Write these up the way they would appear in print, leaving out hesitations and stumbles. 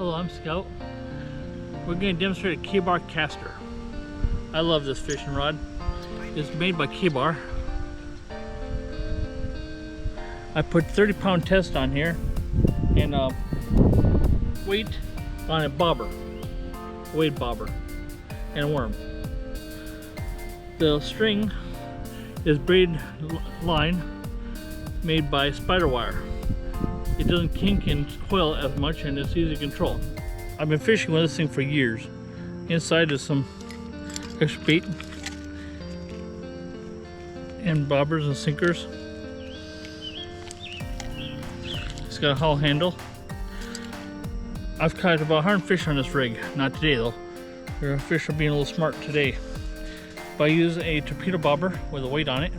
Hello, I'm Scout. We're going to demonstrate a K-bar caster. I love this fishing rod. It's made by K-bar. I put 30-pound test on here and weight on a bobber, weight bobber, and a worm. The string is braid line made by spider wire. It doesn't kink and coil as much, and it's easy to control. I've been fishing with this thing for years. Inside is some extra bait and bobbers and sinkers. It's got a hollow handle. I've caught about 100 fish on this rig. Not today though. The fish are being a little smart today. But I use a torpedo bobber with a weight on it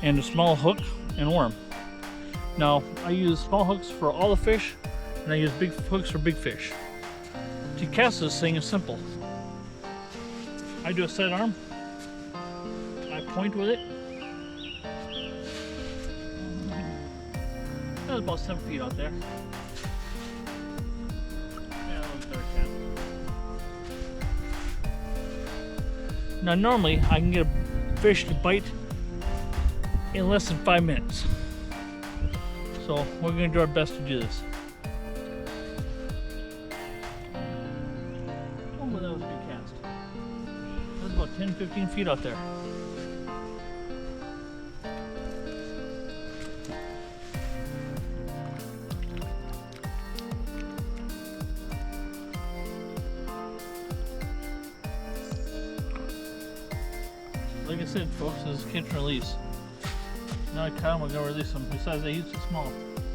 and a small hook and worm. Now I use small hooks for all the fish and I use big hooks for big fish. To cast this thing is simple. I do a set arm. I point with it. That's about 7 feet out there. Yeah, that looks better cast. Now normally I can get a fish to bite in less than 5 minutes. So we're going to do our best to do this. Oh, well, that was a good cast. That's about 10-15 feet out there. Like I said, folks, this is catch and release. Now I caught them, we're going to release them. Besides, they eat so small.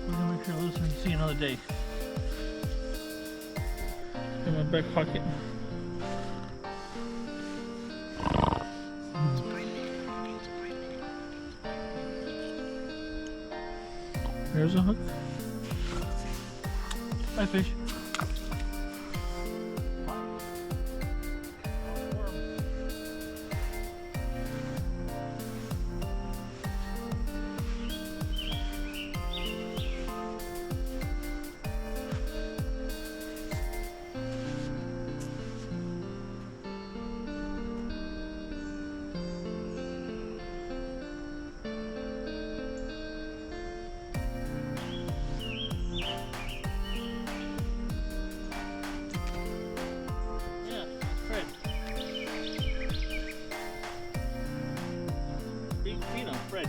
We're going to make sure to release them and see another day. In my back pocket. There's a hook. Bye, fish. Big feet on Fred.